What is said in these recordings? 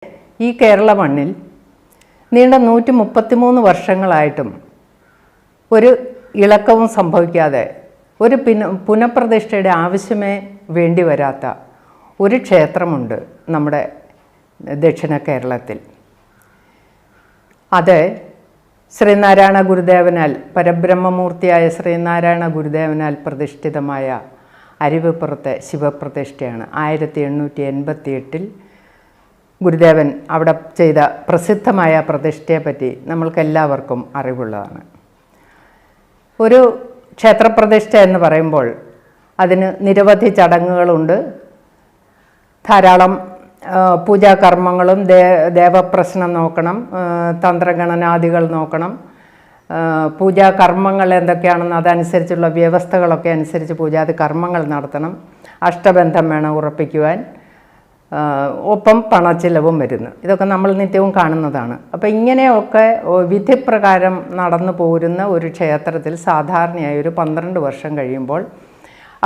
ഈ കേരള മണ്ണിൽ നീണ്ട 133 വർഷങ്ങളായിട്ടും ഒരു ഇളക്കവും സംഭവിക്കാതെ ഒരു പുനഃപ്രതിഷ്ഠയുടെ ആവശ്യമേ വേണ്ടി വരാത്ത ഒരു ക്ഷേത്രമുണ്ട് നമ്മുടെ ദക്ഷിണ കേരളത്തിൽ. അത് ശ്രീനാരായണ ഗുരുദേവനാൽ, പരബ്രഹ്മമൂർത്തിയായ ശ്രീനാരായണ ഗുരുദേവനാൽ പ്രതിഷ്ഠിതമായ അരുവിപ്പുറത്തെ ശിവപ്രതിഷ്ഠയാണ്. 1888 ഗുരുദേവൻ അവിടെ ചെയ്ത പ്രസിദ്ധമായ പ്രതിഷ്ഠയെപ്പറ്റി നമ്മൾക്കെല്ലാവർക്കും അറിവുള്ളതാണ്. ഒരു ക്ഷേത്രപ്രതിഷ്ഠ എന്ന് പറയുമ്പോൾ അതിന് നിരവധി ചടങ്ങുകളുണ്ട്. ധാരാളം പൂജാകർമ്മങ്ങളും ദേവപ്രശ്നം നോക്കണം, തന്ത്രഗണനാദികൾ നോക്കണം. പൂജാകർമ്മങ്ങൾ എന്തൊക്കെയാണെന്ന് അതനുസരിച്ചുള്ള വ്യവസ്ഥകളൊക്കെ അനുസരിച്ച് പൂജാതി കർമ്മങ്ങൾ നടത്തണം. അഷ്ടബന്ധം വേണം ഉറപ്പിക്കുവാൻ, ഒപ്പം പണച്ചിലവും വരുന്നു. ഇതൊക്കെ നമ്മൾ നിത്യവും കാണുന്നതാണ്. അപ്പോൾ ഇങ്ങനെയൊക്കെ വിധിപ്രകാരം നടന്നു പോരുന്ന ഒരു ക്ഷേത്രത്തിൽ സാധാരണയായി ഒരു 12 വർഷം കഴിയുമ്പോൾ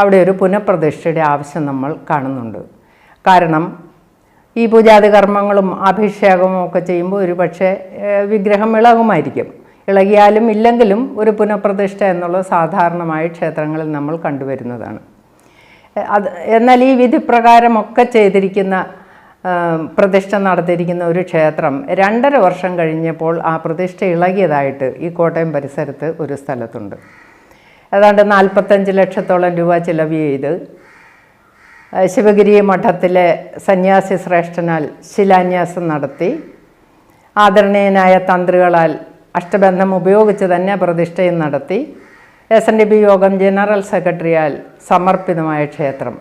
അവിടെ ഒരു പുനഃപ്രതിഷ്ഠയുടെ ആവശ്യം നമ്മൾ കാണുന്നുണ്ട്. കാരണം ഈ പൂജാതി കർമ്മങ്ങളും അഭിഷേകവും ഒക്കെ ചെയ്യുമ്പോൾ ഒരു പക്ഷേ വിഗ്രഹം ഇളകുമായിരിക്കും. ഇളകിയാലും ഇല്ലെങ്കിലും ഒരു പുനഃപ്രതിഷ്ഠ എന്നുള്ളത് സാധാരണമായി ക്ഷേത്രങ്ങളിൽ നമ്മൾ കണ്ടുവരുന്നതാണ്. എന്നാൽ ഈ വിധിപ്രകാരമൊക്കെ ചെയ്തിരിക്കുന്ന പ്രതിഷ്ഠ നടത്തിയിരിക്കുന്ന ഒരു ക്ഷേത്രം 2.5 വർഷം കഴിഞ്ഞപ്പോൾ ആ പ്രതിഷ്ഠ ഇളകിയതായിട്ട് ഈ കോട്ടയം പരിസരത്ത് ഒരു സ്ഥലത്തുണ്ട്. ഏതാണ്ട് 45 ലക്ഷത്തോളം രൂപ ചിലവ് ചെയ്ത് ശിവഗിരി മഠത്തിലെ സന്യാസി ശ്രേഷ്ഠനാൽ ശിലാന്യാസം നടത്തി ആദരണീയനായ തന്ത്രികളാൽ അഷ്ടബന്ധം ഉപയോഗിച്ച് തന്നെ പ്രതിഷ്ഠയും നടത്തി SNDP യോഗം ജനറൽ സെക്രട്ടറിയാൽ സമർപ്പിതമായ ക്ഷേത്രം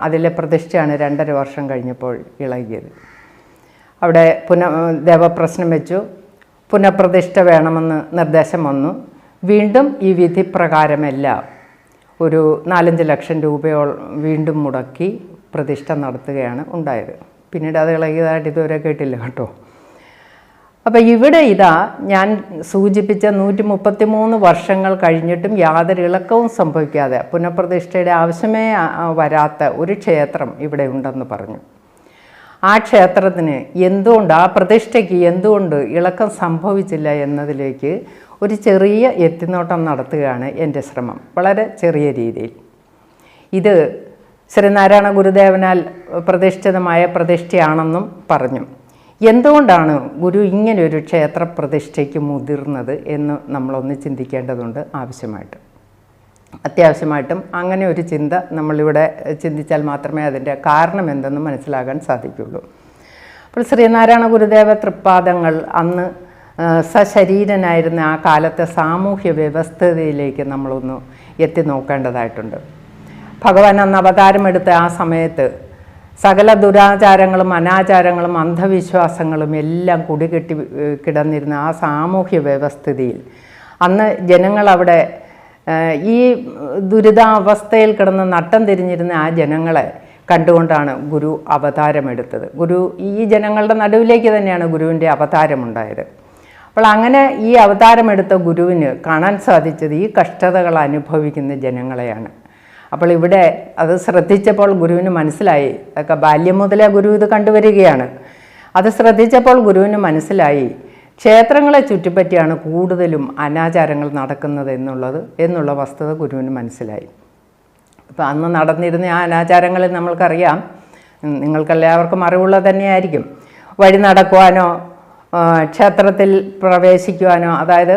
അതിലെ പ്രതിഷ്ഠയാണ് 2.5 വർഷം കഴിഞ്ഞപ്പോൾ ഇളകിയത്. അവിടെ ദേവപ്രശ്നം വെച്ചു, പുനഃപ്രതിഷ്ഠ വേണമെന്ന് നിർദ്ദേശം വന്നു. വീണ്ടും ഈ വിധി പ്രകാരമെല്ലാം ഒരു 4-5 ലക്ഷം രൂപയോളം വീണ്ടും മുടക്കി പ്രതിഷ്ഠ നടത്തുകയാണ് ഉണ്ടായത്. പിന്നീട് അത് ഇളകിയതായിട്ട് ഇതുവരെ കേട്ടില്ല കേട്ടോ. അപ്പോൾ ഇവിടെ ഞാൻ സൂചിപ്പിച്ച 133 വർഷങ്ങൾ കഴിഞ്ഞിട്ടും യാതൊരു ഇളക്കവും സംഭവിക്കാതെ പുനഃപ്രതിഷ്ഠയുടെ ആവശ്യമേ വരാത്ത ഒരു ക്ഷേത്രം ഇവിടെ ഉണ്ടെന്ന് പറഞ്ഞു. ആ ക്ഷേത്രത്തിന് എന്തുകൊണ്ട്, ആ പ്രതിഷ്ഠയ്ക്ക് എന്തുകൊണ്ട് ഇളക്കം സംഭവിച്ചില്ല എന്നതിലേക്ക് ഒരു ചെറിയ എത്തിനോട്ടം നടത്തുകയാണ് എൻ്റെ ശ്രമം, വളരെ ചെറിയ രീതിയിൽ. ഇത് ശ്രീനാരായണ ഗുരുദേവനാൽ പ്രതിഷ്ഠിതമായ പ്രതിഷ്ഠയാണെന്നും പറഞ്ഞു. എന്തുകൊണ്ടാണ് ഗുരു ഇങ്ങനെയൊരു ക്ഷേത്ര പ്രതിഷ്ഠയ്ക്ക് മുതിർന്നത് എന്ന് നമ്മളൊന്ന് ചിന്തിക്കേണ്ടതുണ്ട് അത്യാവശ്യമായിട്ടും. അങ്ങനെ ഒരു ചിന്ത നമ്മളിവിടെ ചിന്തിച്ചാൽ മാത്രമേ അതിൻ്റെ കാരണം എന്തെന്ന് മനസ്സിലാകാൻ സാധിക്കുള്ളൂ. അപ്പോൾ ശ്രീനാരായണ ഗുരുദേവ തൃപ്പാദങ്ങൾ അന്ന് സശരീരനായിരുന്ന ആ കാലത്തെ സാമൂഹ്യ വ്യവസ്ഥതയിലേക്ക് നമ്മളൊന്ന് എത്തി നോക്കേണ്ടതായിട്ടുണ്ട്. ഭഗവാൻ അന്ന് അവതാരമെടുത്ത ആ സമയത്ത് സകല ദുരാചാരങ്ങളും അനാചാരങ്ങളും അന്ധവിശ്വാസങ്ങളും എല്ലാം കുടികെട്ടി കിടന്നിരുന്ന ആ സാമൂഹ്യ വ്യവസ്ഥിതിയിൽ അന്ന് ജനങ്ങളവിടെ ഈ ദുരിതാവസ്ഥയിൽ കിടന്ന് നട്ടം തിരിഞ്ഞിരുന്ന ആ ജനങ്ങളെ കണ്ടുകൊണ്ടാണ് ഗുരു അവതാരമെടുത്തത്. ഗുരു ഈ ജനങ്ങളുടെ നടുവിലേക്ക് തന്നെയാണ് ഗുരുവിൻ്റെ അവതാരമുണ്ടായത്. അപ്പോൾ അങ്ങനെ ഈ അവതാരമെടുത്ത ഗുരുവിന് കാണാൻ സാധിച്ചത് ഈ കഷ്ടതകൾ അനുഭവിക്കുന്ന ജനങ്ങളെയാണ്. അപ്പോൾ ഇവിടെ അത് ശ്രദ്ധിച്ചപ്പോൾ ഗുരുവിന് മനസ്സിലായി, അതൊക്കെ ബാല്യം മുതലേ ഗുരു ഇത് കണ്ടുവരികയാണ്. അത് ശ്രദ്ധിച്ചപ്പോൾ ഗുരുവിന് മനസ്സിലായി ക്ഷേത്രങ്ങളെ ചുറ്റിപ്പറ്റിയാണ് കൂടുതലും അനാചാരങ്ങൾ നടക്കുന്നത് എന്നുള്ള വസ്തുത ഗുരുവിന് മനസ്സിലായി. അപ്പോൾ അന്ന് നടന്നിരുന്ന ആ അനാചാരങ്ങളിൽ നമ്മൾക്കറിയാം, നിങ്ങൾക്കെല്ലാവർക്കും അറിവുള്ളത് തന്നെയായിരിക്കും. വഴി നടക്കുവാനോ ക്ഷേത്രത്തിൽ പ്രവേശിക്കുവാനോ, അതായത്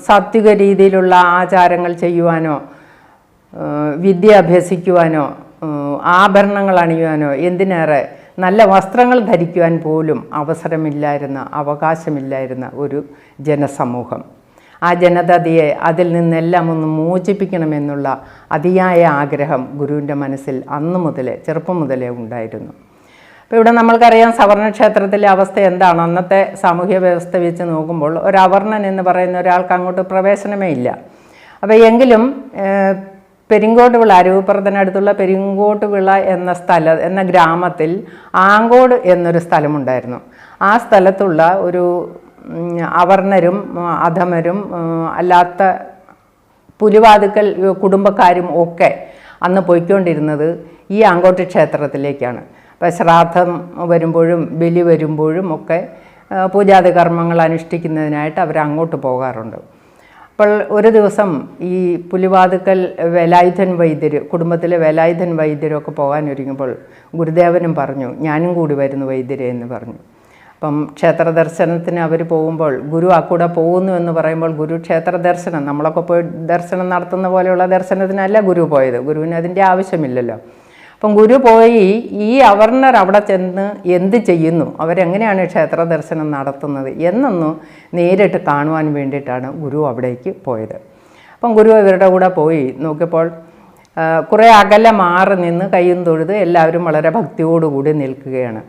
സാത്വിക രീതിയിലുള്ള ആചാരങ്ങൾ ചെയ്യുവാനോ, വിദ്യ അഭ്യസിക്കുവാനോ, ആഭരണങ്ങൾ അണിയുവാനോ, എന്തിനേറെ നല്ല വസ്ത്രങ്ങൾ ധരിക്കുവാൻ പോലും അവകാശമില്ലായിരുന്ന ഒരു ജനസമൂഹം. ആ ജനതയെ അതിൽ നിന്നെല്ലാം ഒന്ന് മോചിപ്പിക്കണമെന്നുള്ള അതിയായ ആഗ്രഹം ഗുരുവിൻ്റെ മനസ്സിൽ അന്നു മുതലേ, ചെറുപ്പം മുതലേ ഉണ്ടായിരുന്നു. അപ്പോൾ ഇവിടെ നമ്മൾക്കറിയാം സവർണ ക്ഷേത്രത്തിലെ അവസ്ഥ എന്താണ്. അന്നത്തെ സാമൂഹ്യ വ്യവസ്ഥ വെച്ച് നോക്കുമ്പോൾ ഒരു അവർണൻ എന്ന് പറയുന്ന ഒരാൾക്ക് അങ്ങോട്ട് പ്രവേശനമേ ഇല്ല. അപ്പോൾ എങ്കിലും പെരിങ്കോട്ടുവിള, അരുവിപ്പുറത്തിനടുത്തുള്ള പെരിങ്കോട്ടുവിള എന്ന ഗ്രാമത്തിൽ ആങ്കോട് എന്നൊരു സ്ഥലമുണ്ടായിരുന്നു. ആ സ്ഥലത്തുള്ള ഒരു അവർണരും അധമരും അല്ലാത്ത പുലിവാതുക്കൽ കുടുംബക്കാരും ഒക്കെ അന്ന് പോയിക്കൊണ്ടിരുന്നത് ഈ ആങ്കോട്ട് ക്ഷേത്രത്തിലേക്കാണ്. അപ്പോൾ ശ്രാദ്ധം വരുമ്പോഴും ബലി വരുമ്പോഴും ഒക്കെ പൂജാതി കർമ്മങ്ങൾ അനുഷ്ഠിക്കുന്നതിനായിട്ട് അവർ അങ്ങോട്ട് പോകാറുണ്ട്. അപ്പോൾ ഒരു ദിവസം ഈ പുലിവാതുക്കൽ വേലായുധൻ വൈദ്യർ, കുടുംബത്തിലെ വേലായുധൻ വൈദ്യരൊക്കെ പോകാനൊരുങ്ങുമ്പോൾ ഗുരുദേവനും പറഞ്ഞു, ഞാനും കൂടി വരുന്നു വൈദ്യരെ എന്ന് പറഞ്ഞു. അപ്പം ക്ഷേത്ര ദർശനത്തിന് അവർ പോകുമ്പോൾ ഗുരു ആ കൂടെ പോകുന്നു എന്ന് പറയുമ്പോൾ ഗുരു ക്ഷേത്ര ദർശനം, നമ്മളൊക്കെ പോയി ദർശനം നടത്തുന്ന പോലെയുള്ള ദർശനത്തിനല്ല ഗുരു പോയത്. ഗുരുവിന് അതിൻ്റെ ആവശ്യമില്ലല്ലോ. അപ്പം ഗുരു പോയി ഈ അവർണർ അവിടെ ചെന്ന് എന്ത് ചെയ്യുന്നു, അവരെങ്ങനെയാണ് ക്ഷേത്ര ദർശനം നടത്തുന്നത് എന്നൊന്ന് നേരിട്ട് കാണുവാൻ വേണ്ടിയിട്ടാണ് ഗുരു അവിടേക്ക് പോയത്. അപ്പം ഗുരു ഇവരുടെ കൂടെ പോയി നോക്കിയപ്പോൾ കുറേ അകലെ മാറി നിന്ന് കയ്യും തൊഴുത് എല്ലാവരും വളരെ ഭക്തിയോടുകൂടി നിൽക്കുകയാണ്.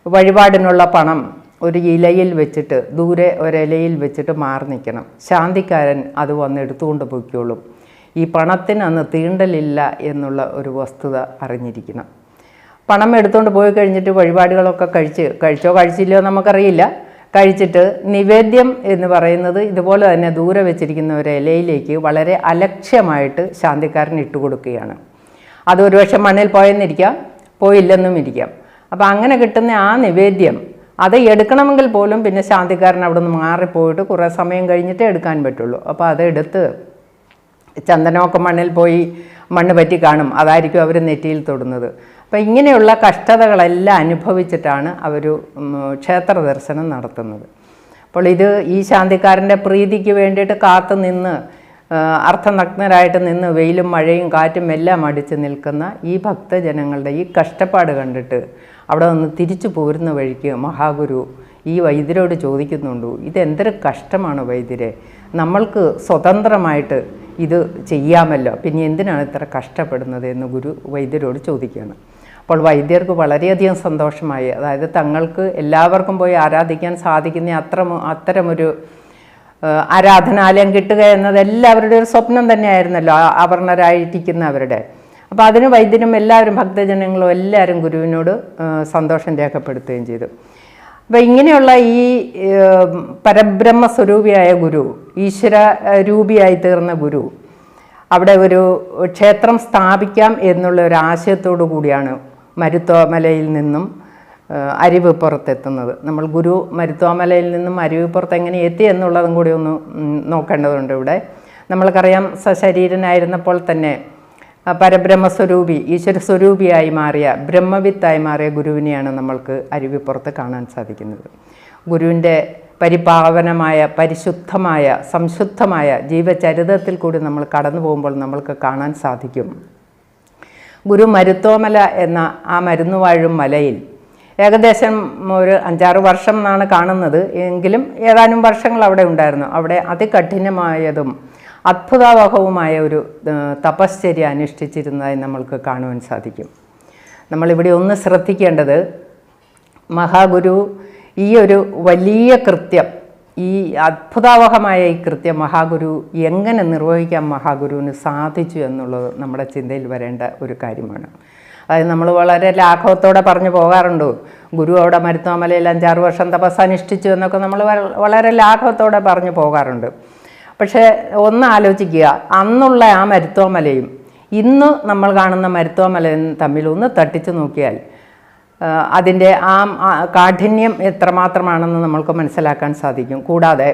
വഴിപാടിനുള്ള പണം ഒരു ഇലയിൽ വെച്ചിട്ട്, ദൂരെ ഒരിലയിൽ വെച്ചിട്ട് മാറി നിൽക്കണം. ശാന്തിക്കാരൻ അത് വന്ന് എടുത്തുകൊണ്ട് പോയിക്കോളും. ഈ പണത്തിന് അന്ന് തീണ്ടലില്ല എന്നുള്ള ഒരു വസ്തുത അറിഞ്ഞിരിക്കണം. പണം എടുത്തുകൊണ്ട് പോയി കഴിഞ്ഞിട്ട് വഴിപാടുകളൊക്കെ കഴിച്ചോ കഴിച്ചില്ലയോ നമുക്കറിയില്ല. കഴിച്ചിട്ട് നിവേദ്യം എന്ന് പറയുന്നത് ഇതുപോലെ തന്നെ ദൂരെ വെച്ചിരിക്കുന്ന ഒരു ഇലയിലേക്ക് വളരെ അലക്ഷ്യമായിട്ട് ശാന്തിക്കാരൻ ഇട്ട് കൊടുക്കുകയാണ്. അത് ഒരുപക്ഷെ മണ്ണിൽ പോയെന്നിരിക്കാം, പോയില്ലെന്നും ഇരിക്കാം. അപ്പോൾ അങ്ങനെ കിട്ടുന്ന ആ നിവേദ്യം അത് എടുക്കണമെങ്കിൽ പോലും പിന്നെ ശാന്തിക്കാരൻ അവിടെ നിന്ന് മാറിപ്പോയിട്ട് കുറേ സമയം കഴിഞ്ഞിട്ടേ എടുക്കാൻ പറ്റുള്ളൂ. അപ്പോൾ അതെടുത്ത് ചന്ദനമൊക്കെ മണ്ണിൽ പോയി മണ്ണ് പറ്റി കാണും, അതായിരിക്കും അവർ നെറ്റിയിൽ തൊടുന്നത്. അപ്പോൾ ഇങ്ങനെയുള്ള കഷ്ടതകളെല്ലാം അനുഭവിച്ചിട്ടാണ് അവർ ക്ഷേത്ര ദർശനം നടത്തുന്നത്. അപ്പോൾ ഇത് ഈ ശാന്തിക്കാരൻ്റെ പ്രീതിക്ക് വേണ്ടിയിട്ട് കാത്തു നിന്ന് അർത്ഥനഗ്നരായിട്ട് നിന്ന് വെയിലും മഴയും കാറ്റും എല്ലാം അടിച്ച് നിൽക്കുന്ന ഈ ഭക്തജനങ്ങളുടെ ഈ കഷ്ടപ്പാട് കണ്ടിട്ട് അവിടെ നിന്ന് തിരിച്ചു പോരുന്ന വഴിക്ക് മഹാഗുരു ഈ വൈദ്യരോട് ചോദിക്കുന്നുണ്ട്, ഇതെന്തൊരു കഷ്ടമാണ് വൈദ്യരെ, നമ്മൾക്ക് സ്വതന്ത്രമായിട്ട് ഇത് ചെയ്യാമല്ലോ, പിന്നെ എന്തിനാണ് ഇത്ര കഷ്ടപ്പെടുന്നത് എന്ന് ഗുരു വൈദ്യരോട് ചോദിക്കുകയാണ്. അപ്പോൾ വൈദ്യർക്ക് വളരെയധികം സന്തോഷമായി. അതായത് തങ്ങൾക്ക് എല്ലാവർക്കും പോയി ആരാധിക്കാൻ സാധിക്കുന്ന അത്തരമൊരു ആരാധനാലയം കിട്ടുക എന്നത് എല്ലാവരുടെ ഒരു സ്വപ്നം തന്നെയായിരുന്നല്ലോ, അവർണരായിരിക്കുന്നവരുടെ. അപ്പോൾ അതിന് വൈദ്യരും എല്ലാവരും ഭക്തജനങ്ങളും എല്ലാവരും ഗുരുവിനോട് സന്തോഷം രേഖപ്പെടുത്തുകയും ചെയ്തു. അപ്പോൾ ഇങ്ങനെയുള്ള ഈ പരബ്രഹ്മസ്വരൂപിയായ ഗുരു, ഈശ്വര രൂപിയായി തീർന്ന ഗുരു അവിടെ ഒരു ക്ഷേത്രം സ്ഥാപിക്കാം എന്നുള്ള ഒരു ആശയത്തോടു കൂടിയാണ് മരുത്വാമലയിൽ നിന്നും അരുവിപ്പുറത്തെത്തുന്നത്. നമ്മൾ ഗുരു മരുത്വാമലയിൽ നിന്നും അരുവിപ്പുറത്ത് എങ്ങനെ എത്തി എന്നുള്ളതും കൂടി ഒന്ന് നോക്കേണ്ടതുണ്ട്. ഇവിടെ നമ്മൾക്കറിയാം, സശരീരനായിരുന്നപ്പോൾ തന്നെ പരബ്രഹ്മസ്വരൂപി, ഈശ്വര സ്വരൂപിയായി മാറിയ, ബ്രഹ്മവിത്തായി മാറിയ ഗുരുവിനെയാണ് നമ്മൾക്ക് അരുവിപ്പുറത്ത് കാണാൻ സാധിക്കുന്നത്. ഗുരുവിൻ്റെ പരിപാവനമായ, പരിശുദ്ധമായ, സംശുദ്ധമായ ജീവചരിതത്തിൽ കൂടി നമ്മൾ കടന്നു പോകുമ്പോൾ നമ്മൾക്ക് കാണാൻ സാധിക്കും, ഗുരു മരുത്വാമല എന്ന ആ മരുന്നുവാഴും മലയിൽ ഏകദേശം ഒരു 5-6 വർഷം എന്നാണ് കാണുന്നത്, എങ്കിലും ഏതാനും വർഷങ്ങൾ അവിടെ ഉണ്ടായിരുന്നു. അവിടെ അതികഠിനമായതും അത്ഭുതാവഹവുമായ ഒരു തപശ്ചര്യ അനുഷ്ഠിച്ചിരുന്നതായി നമ്മൾക്ക് കാണുവാൻ സാധിക്കും. നമ്മളിവിടെ ഒന്ന് ശ്രദ്ധിക്കേണ്ടത്, മഹാഗുരു ഈ ഒരു വലിയ കൃത്യം, ഈ അത്ഭുതാവഹമായ ഈ കൃത്യം മഹാഗുരു എങ്ങനെ നിർവഹിക്കാൻ മഹാഗുരുവിന് സാധിച്ചു എന്നുള്ളത് നമ്മുടെ ചിന്തയിൽ വരേണ്ട ഒരു കാര്യമാണ്. അതായത് നമ്മൾ വളരെ ലാഘവത്തോടെ പറഞ്ഞു പോകാറുണ്ട്, ഗുരു അവിടെ മരുത്വാമലയിൽ 5-6 വർഷം തപസ്സനുഷ്ഠിച്ചു എന്നൊക്കെ നമ്മൾ വളരെ ലാഘവത്തോടെ പറഞ്ഞു പോകാറുണ്ട്. പക്ഷേ ഒന്ന് ആലോചിക്കുക, അന്നുള്ള ആ മരുത്വാമലയും ഇന്ന് നമ്മൾ കാണുന്ന മരുത്വാമലയും തമ്മിൽ ഒന്ന് തട്ടിച്ചു നോക്കിയാൽ അതിൻ്റെ ആ കാഠിന്യം എത്രമാത്രമാണെന്ന് നമ്മൾക്ക് മനസ്സിലാക്കാൻ സാധിക്കും. കൂടാതെ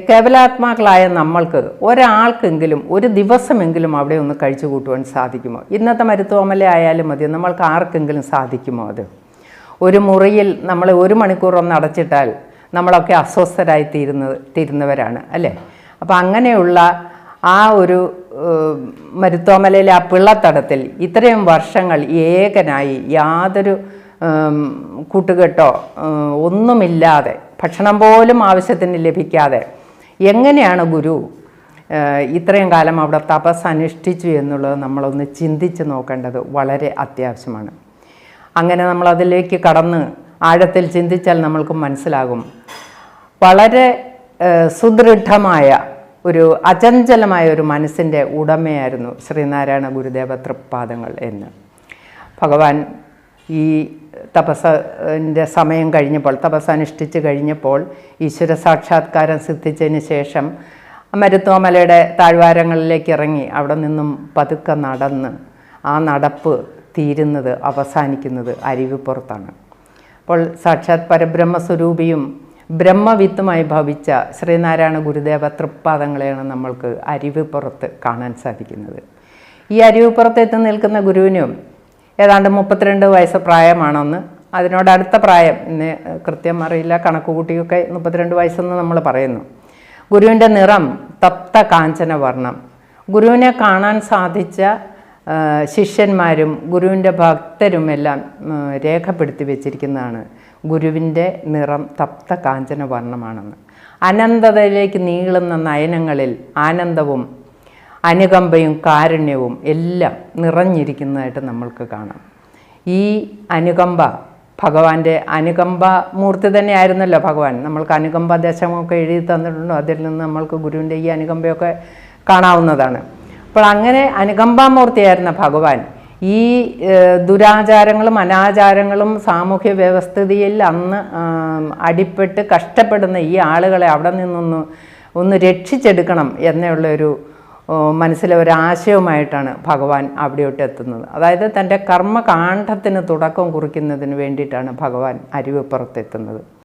കേവലാത്മാക്കളായ നമ്മൾക്ക് ഒരാൾക്കെങ്കിലും ഒരു ദിവസമെങ്കിലും അവിടെ ഒന്ന് കഴിച്ചു കൂട്ടുവാൻ സാധിക്കുമോ? ഇന്നത്തെ മരുത്വാമല ആയാലും മതി, നമ്മൾക്ക് ആർക്കെങ്കിലും സാധിക്കുമോ? അത് ഒരു മുറിയിൽ നമ്മൾ 1 മണിക്കൂർ ഒന്ന് അടച്ചിട്ടാൽ നമ്മളൊക്കെ അസ്വസ്ഥരായി തീരുന്നവരാണ് അല്ലേ? അപ്പോൾ അങ്ങനെയുള്ള ആ ഒരു മരുത്വാമലയിലെ ആ പിള്ളത്തടത്തിൽ ഇത്രയും വർഷങ്ങൾ ഏകനായി യാതൊരു കൂട്ടുകെട്ടോ ഒന്നുമില്ലാതെ, ഭക്ഷണം പോലും ആവശ്യത്തിന് ലഭിക്കാതെ എങ്ങനെയാണ് ഗുരു ഇത്രയും കാലം അവിടെ തപസ് അനുഷ്ഠിച്ചു എന്നുള്ളത് നമ്മളൊന്ന് ചിന്തിച്ച് നോക്കേണ്ടത് വളരെ അത്യാവശ്യമാണ്. അങ്ങനെ നമ്മളതിലേക്ക് കടന്ന് ആഴത്തിൽ ചിന്തിച്ചാൽ നമ്മൾക്ക് മനസ്സിലാകും, വളരെ സുദൃഢമായ ഒരു അചഞ്ചലമായ ഒരു മനസ്സിൻ്റെ ഉടമയായിരുന്നു ശ്രീനാരായണ ഗുരുദേവ തൃപ്പാദങ്ങൾ എന്ന്. ഭഗവാൻ ഈ തപസ്സിൻ്റെ സമയം കഴിഞ്ഞപ്പോൾ, തപസ് അനുഷ്ഠിച്ച് കഴിഞ്ഞപ്പോൾ, ഈശ്വര സാക്ഷാത്കാരം സിദ്ധിച്ചതിന് ശേഷം മരുത്വാമലയുടെ താഴ്വാരങ്ങളിലേക്ക് ഇറങ്ങി അവിടെ നിന്നും പതുക്കെ നടന്ന് ആ നടപ്പ് തീരുന്നത്, അവസാനിക്കുന്നത് അരുവിപ്പുറത്താണ്. അപ്പോൾ സാക്ഷാത് പരബ്രഹ്മസ്വരൂപിയും ബ്രഹ്മവിത്തുമായി ഭവിച്ച ശ്രീനാരായണ ഗുരുദേവ തൃപ്പാദങ്ങളെയാണ് നമ്മൾക്ക് അരുവിപ്പുറത്ത് കാണാൻ സാധിക്കുന്നത്. ഈ അരുവിപ്പുറത്ത് എത്തി നിൽക്കുന്ന ഗുരുവിനും ഏതാണ്ട് 32 വയസ്സ് പ്രായമാണെന്ന്, അതിനോടടുത്ത പ്രായം ഇന്ന് കൃത്യം അറിയില്ല, കണക്ക് കൂട്ടിയൊക്കെ 32 വയസ്സെന്ന് നമ്മൾ പറയുന്നു. ഗുരുവിൻ്റെ നിറം തപ്ത കാഞ്ചന വർണ്ണം. ഗുരുവിനെ കാണാൻ സാധിച്ച ശിഷ്യന്മാരും ഗുരുവിൻ്റെ ഭക്തരുമെല്ലാം രേഖപ്പെടുത്തി വച്ചിരിക്കുന്നതാണ് ഗുരുവിൻ്റെ നിറം തപ്ത കാഞ്ചന വർണ്ണമാണെന്ന്. അനന്തതയിലേക്ക് നീളുന്ന നയനങ്ങളിൽ ആനന്ദവും അനുകമ്പയും കാരുണ്യവും എല്ലാം നിറഞ്ഞിരിക്കുന്നതായിട്ട് നമ്മൾക്ക് കാണാം. ഈ അനുകമ്പ ഭഗവാന്റെ അനുകമ്പ മൂർത്തി തന്നെയായിരുന്നല്ലോ ഭഗവാൻ. നമ്മൾക്ക് അനുകമ്പ ദശമൊക്കെ എഴുതി തന്നിട്ടുണ്ടോ, അതിൽ നിന്ന് നമ്മൾക്ക് ഗുരുവിൻ്റെ ഈ അനുകമ്പയൊക്കെ കാണാവുന്നതാണ്. അപ്പോൾ അങ്ങനെ അനുകമ്പാമൂർത്തിയായിരുന്ന ഭഗവാൻ ഈ ദുരാചാരങ്ങളും അനാചാരങ്ങളും സാമൂഹ്യ വ്യവസ്ഥിതിയിൽ അന്ന് അടിപ്പെട്ട് കഷ്ടപ്പെടുന്ന ഈ ആളുകളെ അവിടെ ഒന്ന് രക്ഷിച്ചെടുക്കണം എന്നുള്ളൊരു മനസ്സിലെ ഒരാശയവുമായിട്ടാണ് ഭഗവാൻ അവിടെയോട്ട് എത്തുന്നത്. അതായത് തൻ്റെ കർമ്മകാണ്ഡത്തിന് തുടക്കം കുറിക്കുന്നതിന് വേണ്ടിയിട്ടാണ് ഭഗവാൻ അരുവിപ്പുറത്തെത്തുന്നത്.